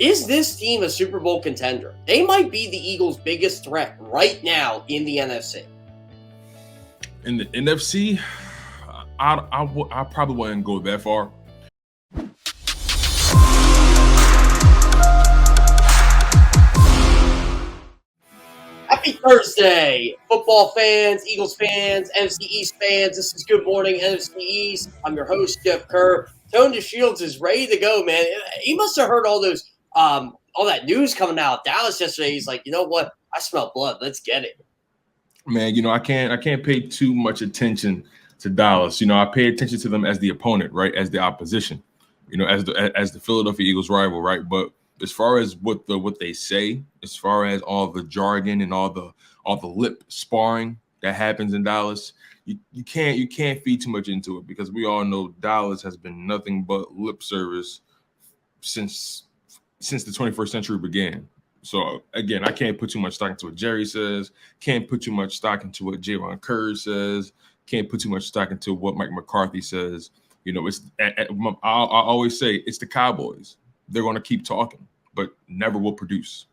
Is this team a Super Bowl contender? They might be the Eagles' biggest threat right now in the NFC. In the NFC, I probably wouldn't go that far. Happy Thursday, football fans, Eagles fans, NFC East fans. This is Good Morning NFC East. I'm your host, Jeff Kerr. DeShields is ready to go, man. He must have heard all those, all that news coming out of Dallas yesterday. He's like, you know what? I smell blood. Let's get it. Man, I can't pay too much attention to Dallas. I pay attention to them as the opponent, right? As the opposition, as the Philadelphia Eagles rival, right? But as far as what they say, as far as all the jargon and all the lip sparring that happens in Dallas, you can't feed too much into it, because we all know Dallas has been nothing but lip service since the 21st century began. So again, I can't put too much stock into what Jerry says. Can't put too much stock into what Kerr says. Can't put too much stock into what Mike McCarthy says. I always say it's the Cowboys. They're going to keep talking, but never will produce.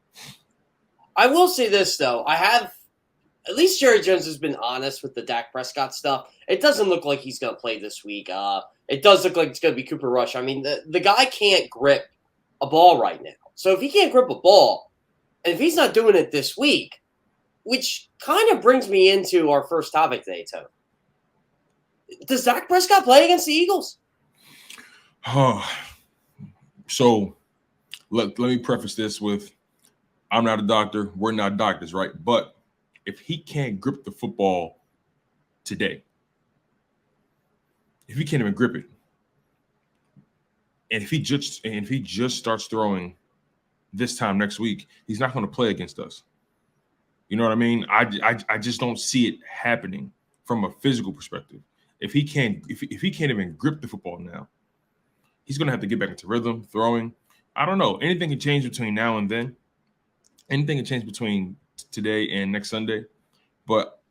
I will say this, though. At least Jerry Jones has been honest with the Dak Prescott stuff. It doesn't look like he's going to play this week. It does look like it's going to be Cooper Rush. I mean, the guy can't grip a ball right now. So if he can't grip a ball, and if he's not doing it this week, which kind of brings me into our first topic today, Tony. Does Dak Prescott play against the Eagles? So let me preface this with, I'm not a doctor. We're not doctors, right? But if he can't grip the football today, if he can't even grip it, and if he just starts throwing this time next week, he's not going to play against us. You know what I mean? I just don't see it happening from a physical perspective. If he can't even grip the football now, he's going to have to get back into rhythm, throwing. I don't know. Anything can change between now and then. Anything can change between today and next Sunday. But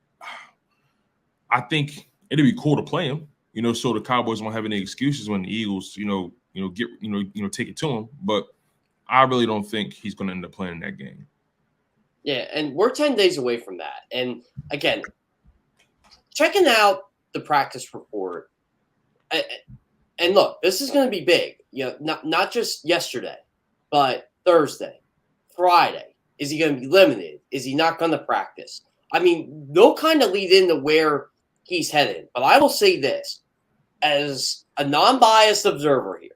I think it'd be cool to play him, so the Cowboys won't have any excuses when the Eagles, take it to him. But I really don't think he's going to end up playing in that game. Yeah, and we're 10 days away from that. And again, checking out the practice report, and look, this is going to be big. Not just yesterday, but Thursday, Friday. Is he going to be limited? Is he not going to practice? I mean, they'll kind of lead into where he's headed. But I will say this, as a non-biased observer here,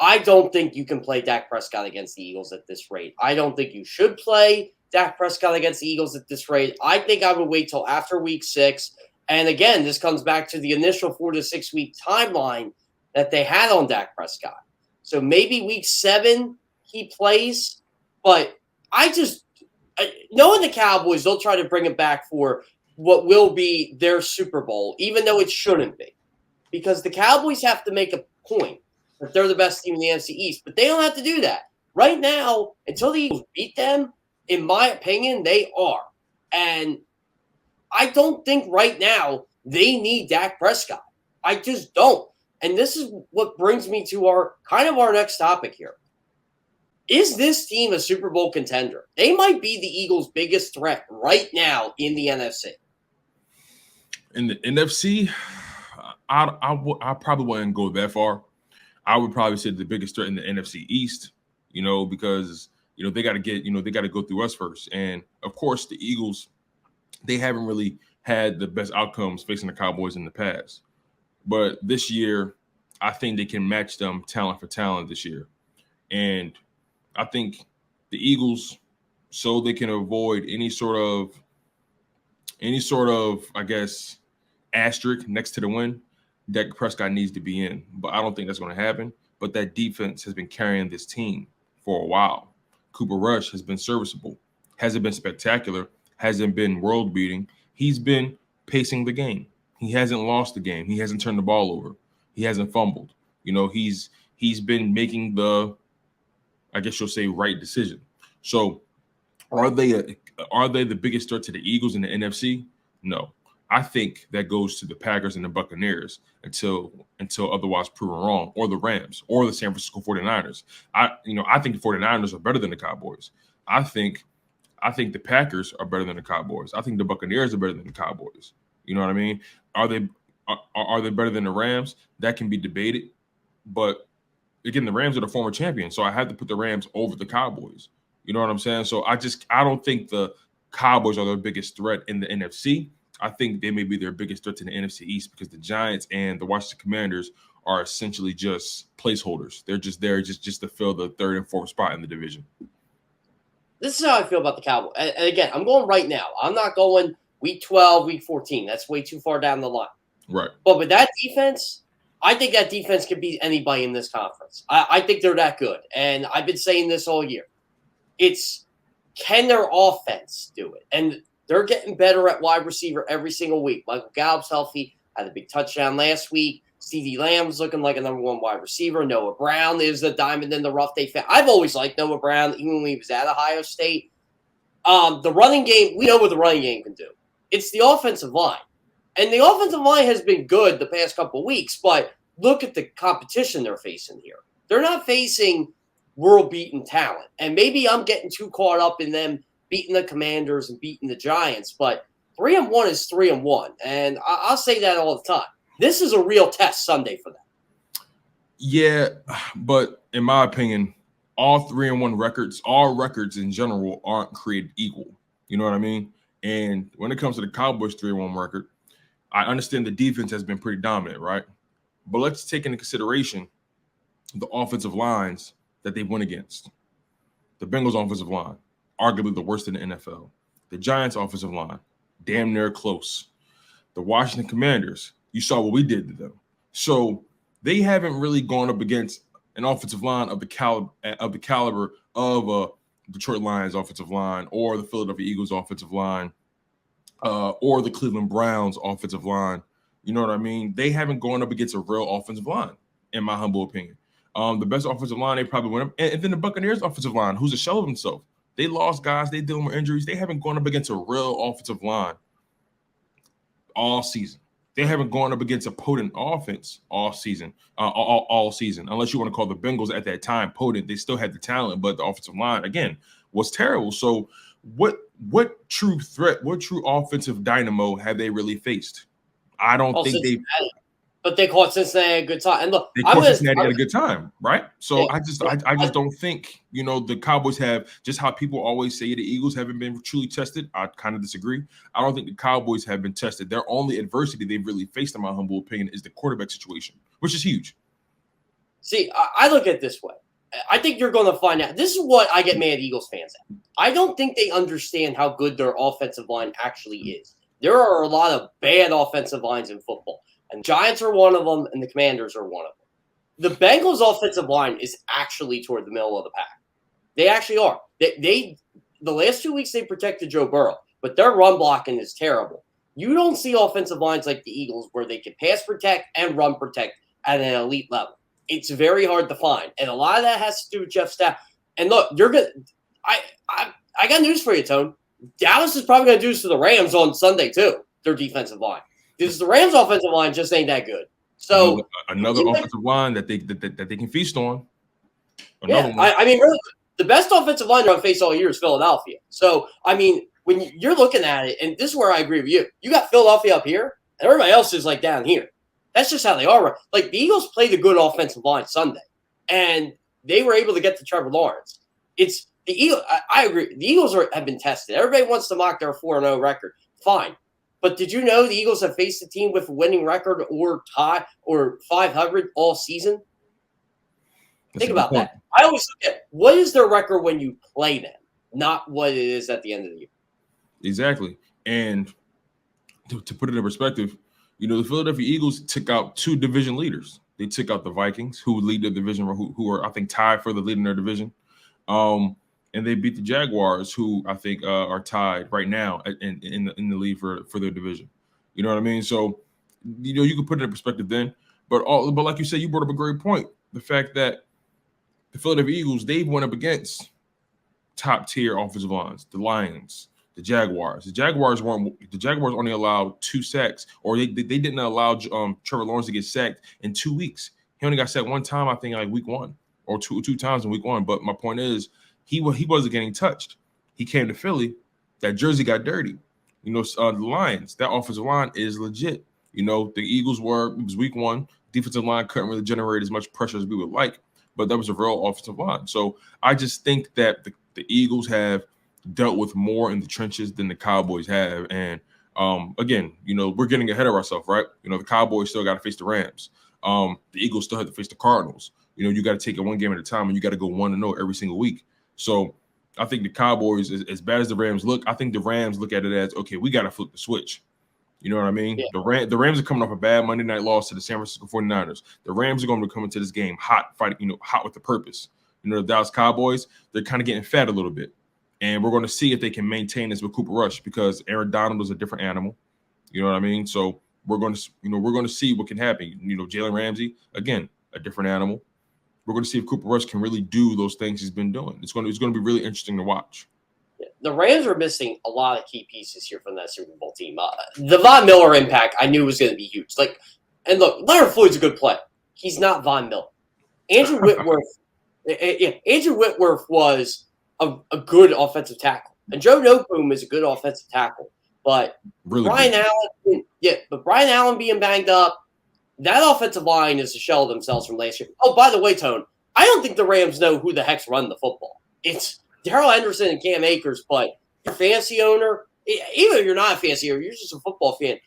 I don't think you can play Dak Prescott against the Eagles at this rate. I don't think you should play Dak Prescott against the Eagles at this rate. I think I would wait till after week 6. And again, this comes back to the initial 4 to 6 week timeline that they had on Dak Prescott. So maybe week 7 he plays, but knowing the Cowboys, they'll try to bring him back for what will be their Super Bowl, even though it shouldn't be, because the Cowboys have to make a point that they're the best team in the NFC East, but they don't have to do that. Right now, until the Eagles beat them, in my opinion, they are. And I don't think right now they need Dak Prescott. I just don't. And this is what brings me to our next topic here. Is this team a Super Bowl contender? They might be the Eagles' biggest threat right now in the NFC. In the NFC, I probably wouldn't go that far. I would probably say the biggest threat in the NFC East, because they got to go through us first. And of course, the Eagles, they haven't really had the best outcomes facing the Cowboys in the past. But this year, I think they can match them talent for talent this year. And I think the Eagles, so they can avoid any sort of, I guess, asterisk next to the win, Dak Prescott needs to be in. But I don't think that's going to happen. But that defense has been carrying this team for a while. Cooper Rush has been serviceable. Hasn't been spectacular. Hasn't been world-beating. He's been pacing the game. He hasn't lost the game. He hasn't turned the ball over. He hasn't fumbled. He's been making the, I guess you'll say, right decision. So are they the biggest threat to the Eagles in the NFC? No. I think that goes to the Packers and the Buccaneers until otherwise proven wrong, or the Rams or the San Francisco 49ers. I think the 49ers are better than the Cowboys. I think the Packers are better than the Cowboys. I think the Buccaneers are better than the Cowboys. You know what I mean? Are they better than the Rams? That can be debated. But again, the Rams are the former champions, so I had to put the Rams over the Cowboys. You know what I'm saying? So I don't think the Cowboys are their biggest threat in the NFC. I think they may be their biggest threat to the NFC East because the Giants and the Washington Commanders are essentially just placeholders. They're just there just to fill the third and fourth spot in the division. This is how I feel about the Cowboys. And again, I'm going right now. I'm not going week 12, week 14. That's way too far down the line. Right. But with that defense, I think that defense could beat anybody in this conference. I think they're that good. And I've been saying this all year. It's, can their offense do it? And they're getting better at wide receiver every single week. Michael Gallup's healthy, had a big touchdown last week. CeeDee Lamb's looking like a number one wide receiver. Noah Brown is the diamond in the rough. I've always liked Noah Brown, even when he was at Ohio State. The running game, we know what the running game can do. It's the offensive line. And the offensive line has been good the past couple of weeks, but look at the competition they're facing here. They're not facing world-beaten talent. And maybe I'm getting too caught up in them beating the Commanders and beating the Giants, but 3-1 is 3-1. And I'll say that all the time. This is a real test Sunday for them. Yeah, but in my opinion, all 3-1 records, all records in general aren't created equal. You know what I mean? And when it comes to the Cowboys 3-1 record, I understand the defense has been pretty dominant, right? But let's take into consideration the offensive lines that they've won against. The Bengals offensive line, arguably the worst in the NFL. The Giants offensive line, damn near close. The Washington Commanders, you saw what we did to them. So they haven't really gone up against an offensive line of the caliber of a Detroit Lions offensive line, or the Philadelphia Eagles offensive line, or the Cleveland Browns offensive line. You know what I mean? They haven't gone up against a real offensive line, in my humble opinion. The best offensive line they probably went up, and then the Buccaneers offensive line, who's a shell of himself. They lost guys. They dealing with injuries. They haven't gone up against a real offensive line all season. They haven't gone up against a potent offense all season, all season, unless you want to call the Bengals at that time potent. They still had the talent, but the offensive line, again, was terrible. So what true threat, what true offensive dynamo have they really faced? I don't think they – but they caught Cincinnati at a good time. And look, they caught Cincinnati at a good time, right? So I just don't think, the Cowboys have, just how people always say the Eagles haven't been truly tested. I kind of disagree. I don't think the Cowboys have been tested. Their only adversity they've really faced, in my humble opinion, is the quarterback situation, which is huge. See, I look at it this way. I think you're going to find out. This is what I get mad at Eagles fans at. I don't think they understand how good their offensive line actually is. There are a lot of bad offensive lines in football. And Giants are one of them, and the Commanders are one of them. The Bengals' offensive line is actually toward the middle of the pack. They actually are. They the last 2 weeks they protected Joe Burrow, but their run blocking is terrible. You don't see offensive lines like the Eagles where they can pass protect and run protect at an elite level. It's very hard to find, and a lot of that has to do with Jeff Staff. And look, you're good. I got news for you, Tone. Dallas is probably going to do this to the Rams on Sunday too. Their defensive line. Because the Rams' offensive line just ain't that good. So another offensive line that they can feast on. I mean, really, the best offensive line they're going to face all year is Philadelphia. So, I mean, when you're looking at it, and this is where I agree with you, you got Philadelphia up here, and everybody else is like down here. That's just how they are. Like the Eagles played a good offensive line Sunday, and they were able to get to Trevor Lawrence. It's the Eagles. I agree. The Eagles have been tested. Everybody wants to mock their 4-0 record. Fine. But did you know the Eagles have faced a team with a winning record or tie or 500 all season? Think about that. I always look at what is their record when you play them, not what it is at the end of the year. Exactly. And to put it in perspective, the Philadelphia Eagles took out 2 division leaders. They took out the Vikings, who lead the division, who are, I think, tied for the lead in their division. And they beat the Jaguars, who I think are tied right now in the lead for their division. You know what I mean? So, you can put it in perspective then. But like you said, you brought up a great point. The fact that the Philadelphia Eagles, they've went up against top-tier offensive lines, the Lions, the Jaguars. The Jaguars only allowed 2 sacks, or they didn't allow Trevor Lawrence to get sacked in 2 weeks. He only got sacked one time, I think, like week 1, or two times in week 1. But my point is, he wasn't getting touched. He came to Philly. That jersey got dirty. The Lions, that offensive line is legit. The Eagles it was week 1. Defensive line couldn't really generate as much pressure as we would like, but that was a real offensive line. So I just think that the Eagles have dealt with more in the trenches than the Cowboys have. And again, we're getting ahead of ourselves, right? The Cowboys still got to face the Rams. The Eagles still have to face the Cardinals. You got to take it one game at a time, and you got to go 1-0 every single week. So I think the Cowboys, as bad as the Rams look, I think the Rams look at it as, okay, we got to flip the switch. You know what I mean? Yeah. The Rams are coming off a bad Monday night loss to the San Francisco 49ers. The Rams are going to come into this game hot, fighting, hot with a purpose. The Dallas Cowboys, they're kind of getting fat a little bit. And we're going to see if they can maintain this with Cooper Rush, because Aaron Donald is a different animal. You know what I mean? So we're going to see what can happen. Jalen Ramsey, again, a different animal. We're going to see if Cooper Rush can really do those things he's been doing. It's going to be really interesting to watch. The Rams are missing a lot of key pieces here from that Super Bowl team. The Von Miller impact I knew was going to be huge. And look, Leonard Floyd's a good player. He's not Von Miller. Andrew Whitworth. Andrew Whitworth was a good offensive tackle, and Joe Noteboom is a good offensive tackle. But really Brian Allen being banged up, that offensive line is a shell of themselves from last year. Oh, by the way, Tone, I don't think the Rams know who the heck's running the football. It's Darrell Henderson and Cam Akers, but you're a fantasy owner, even if you're not a fantasy owner, you're just a football fan.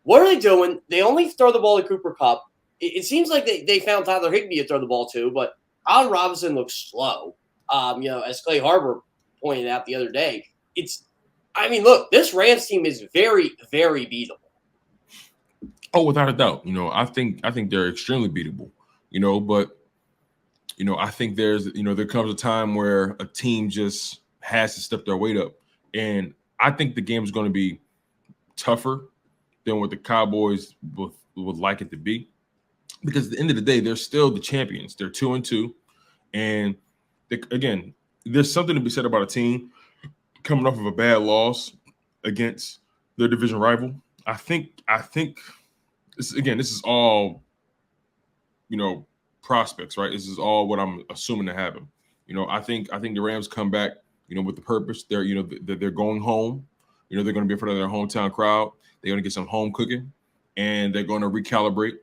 What are they doing? They only throw the ball to Cooper Kupp. It seems like they found Tyler Higbee to throw the ball to, but Allen Robinson looks slow. As Clay Harbor pointed out the other day, look, this Rams team is very, very beatable. Oh, without a doubt. I think they're extremely beatable. But I think there comes a time where a team just has to step their weight up. And I think the game is going to be tougher than what the Cowboys would like it to be. Because at the end of the day, they're still the champions. They're 2-2. And again, there's something to be said about a team coming off of a bad loss against their division rival. I think this is all, prospects, right? This is all what I'm assuming to happen. I think the Rams come back, with the purpose. They're going home. They're going to be in front of their hometown crowd. They're going to get some home cooking, and they're going to recalibrate.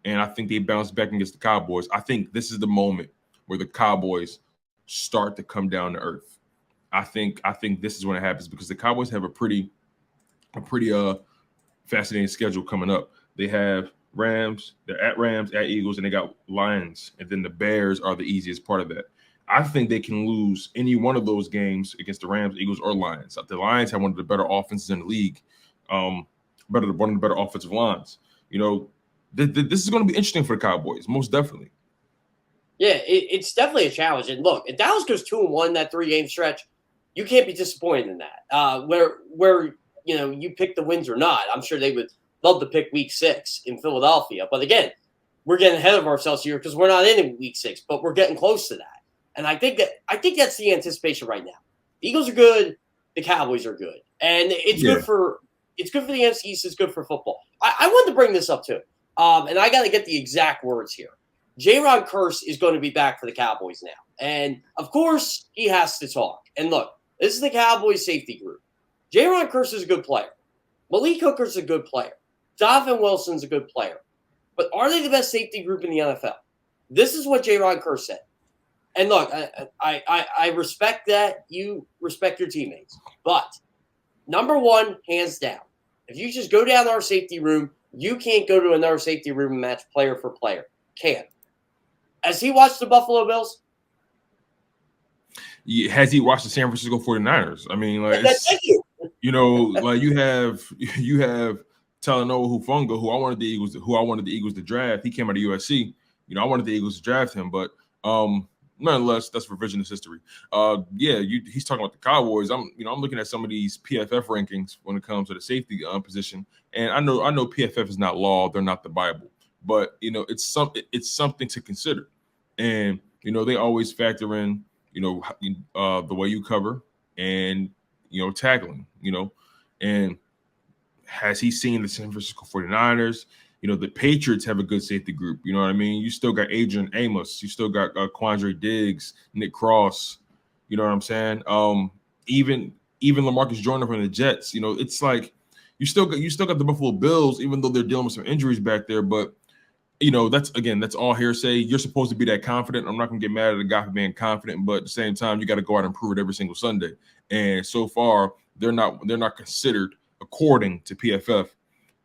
And I think they bounce back against the Cowboys. I think this is the moment where the Cowboys start to come down to earth. I think this is when it happens, because the Cowboys have a pretty fascinating schedule coming up. They have Rams, they're at Rams, at Eagles, and they got Lions, and then the Bears are the easiest part of that. I think they can lose any one of those games against the Rams, Eagles, or Lions. The Lions have one of the better offenses in the league, one of the better offensive lines. This is going to be interesting for the Cowboys, most definitely. Yeah, it's definitely a challenge. And look, if Dallas goes 2-1 that 3-game stretch, you can't be disappointed in that. Where you pick the wins or not, I'm sure they would love to pick Week 6 in Philadelphia. But again, we're getting ahead of ourselves here because we're not in Week 6, but we're getting close to that. And I think that's the anticipation right now. The Eagles are good, the Cowboys are good, and it's good for the NFC East. It's good for football. I wanted to bring this up too, and I got to get the exact words here. J-Ron Curse is going to be back for the Cowboys now. And, of course, he has to talk. And, look, this is the Cowboys safety group. J-Ron Curse is a good player. Malik Hooker's a good player. Donovan Wilson's a good player. But are they the best safety group in the NFL? This is what J-Ron Curse said. And, look, I respect that. You respect your teammates. But, number one, hands down, if you just go down our safety room, you can't go to another safety room and match player for player. Can't. Has he watched the Buffalo Bills? Has he watched the San Francisco 49ers? I mean, like, you have Talanoa Hufanga, who I wanted the Eagles to draft. He came out of USC. I wanted the Eagles to draft him, but nonetheless, that's revisionist history. He's talking about the Cowboys. I'm looking at some of these PFF rankings when it comes to the safety position, and I know PFF is not law; they're not the Bible. But it's something to consider, and they always factor in the way you cover, and tackling, and has he seen the San Francisco 49ers? The Patriots have a good safety group. You know what I mean? You still got Adrian Amos. You still got Quandre Diggs, Nick Cross. You know what I'm saying? Even LaMarcus Joyner from the Jets. It's like you still got the Buffalo Bills, even though they're dealing with some injuries back there. But that's all hearsay. You're supposed to be that confident. I'm not gonna get mad at a guy for being confident, but at the same time, you got to go out and prove it every single Sunday. And so far, they're not considered, according to PFF,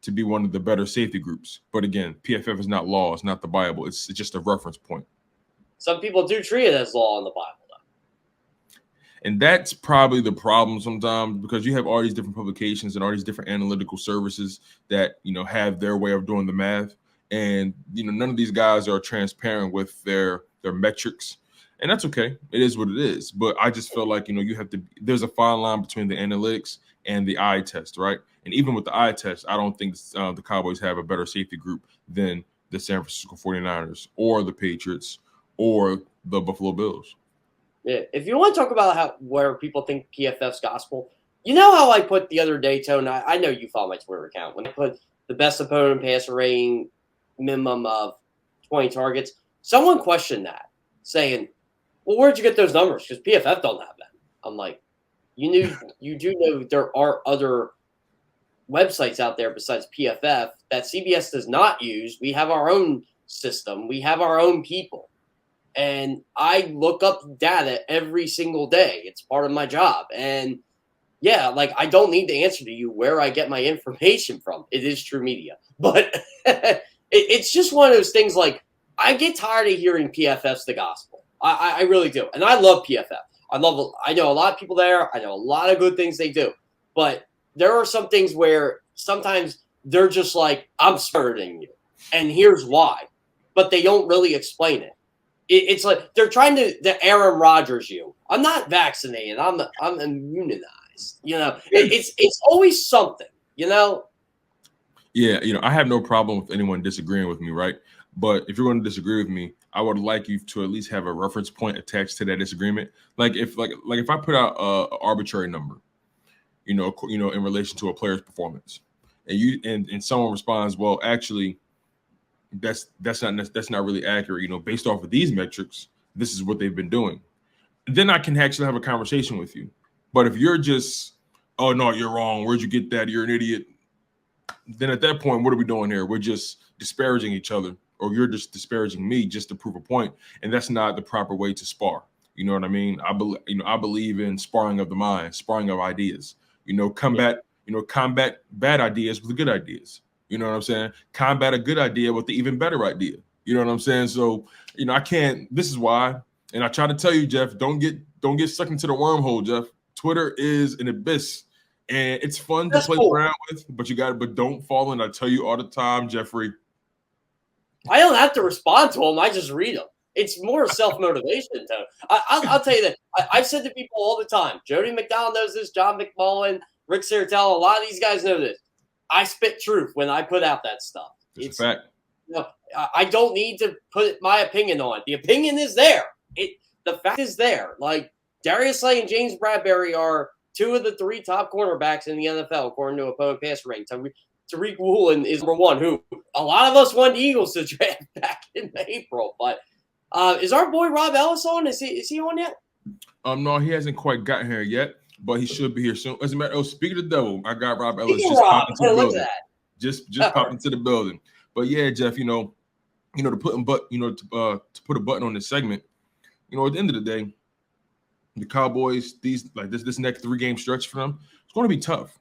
to be one of the better safety groups. But again, PFF is not law. It's not the Bible. It's just a reference point. Some people do treat it as law in the Bible, though. And that's probably the problem sometimes, because you have all these different publications and all these different analytical services that, have their way of doing the math. And, none of these guys are transparent with their metrics. And that's okay. It is what it is. But I just feel like, there's a fine line between the analytics and the eye test, right? And even with the eye test, I don't think the Cowboys have a better safety group than the San Francisco 49ers or the Patriots or the Buffalo Bills. Yeah, if you want to talk about where people think PFF's gospel, you know how I put the other day, Tone, I know you follow my Twitter account, when I put the best opponent passer rating minimum of 20 targets, someone questioned that, saying, well, where'd you get those numbers? Because PFF don't have them. I'm like, you do know there are other websites out there besides PFF that CBS does not use. We have our own system. We have our own people. And I look up data every single day. It's part of my job. And yeah, I don't need to answer to you where I get my information from. It is True Media. But it's just one of those things, I get tired of hearing PFF's the gospel. I really do. And I love PFF. I know a lot of people there. I know a lot of good things they do. But there are some things where sometimes they're just like, I'm smarter than you, and here's why. But they don't really explain it. It's like they're trying to the Aaron Rodgers you. I'm not vaccinated. I'm immunized. It's always something. Yeah, I have no problem with anyone disagreeing with me, right? But if you're going to disagree with me, I would like you to at least have a reference point attached to that disagreement. If I put out an arbitrary number, in relation to a player's performance, and someone responds, well, actually, that's not really accurate. Based off of these metrics, this is what they've been doing. Then I can actually have a conversation with you. But if you're just, oh no, you're wrong. Where'd you get that? You're an idiot. Then at that point, what are we doing here? We're just disparaging each other, or you're just disparaging me just to prove a point, and that's not the proper way to spar. You know what I mean? I believe in sparring of the mind, sparring of ideas. Combat bad ideas with good ideas. You know what I'm saying? Combat a good idea with the even better idea. You know what I'm saying? So, I can't. This is why, and I try to tell you, Jeff, don't get sucked into the wormhole, Jeff. Twitter is an abyss, and it's fun to play around with, but don't fall in. I tell you all the time, Jeffrey. I don't have to respond to them. I just read them. It's more self-motivation, though. I'll tell you that. I've said to people all the time, Jody McDonald knows this, John McMullen, Rick Serritella, a lot of these guys know this. I spit truth when I put out that stuff. It's a fact. I don't need to put my opinion on it. The opinion is there. The fact is there. Darius Slay and James Bradbury are two of the three top cornerbacks in the NFL, according to opponent passer rating. Tariq Woolen is number one, who a lot of us wanted the Eagles to draft back in April. But is our boy Rob Ellis on? Is he on yet? No, he hasn't quite gotten here yet, but he should be here soon. As a matter of speaking of the devil, I got Rob Ellis just popped into the building. Just popped into the building. But yeah, Jeff, to put a button on this segment, at the end of the day, the Cowboys, this next 3-game stretch for them, it's going to be tough.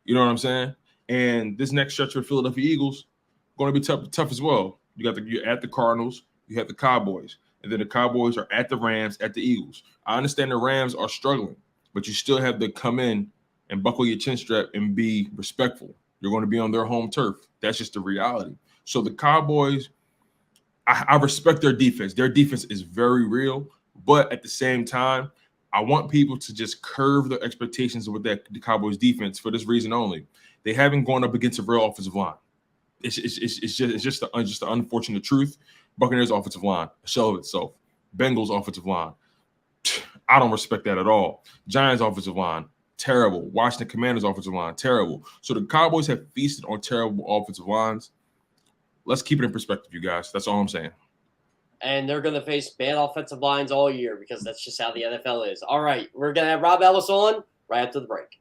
You know what I'm saying? And this next stretch for the Philadelphia Eagles going to be tough as well. You're at the Cardinals, you have the Cowboys, and then the Cowboys are at the Rams, at the Eagles. I understand the Rams are struggling, but you still have to come in and buckle your chin strap and be respectful. You're going to be on their home turf. That's just the reality. So the Cowboys, I respect their defense. Their defense is very real, but at the same time, I want people to just curve their expectations with the Cowboys defense for this reason only. They haven't gone up against a real offensive line. It's just the unfortunate truth. Buccaneers offensive line, a shell of itself. Bengals offensive line, I don't respect that at all. Giants offensive line, terrible. Washington Commanders offensive line, terrible. So the Cowboys have feasted on terrible offensive lines. Let's keep it in perspective, you guys. That's all I'm saying. And they're going to face bad offensive lines all year because that's just how the NFL is. All right, we're going to have Rob Ellis on right after the break.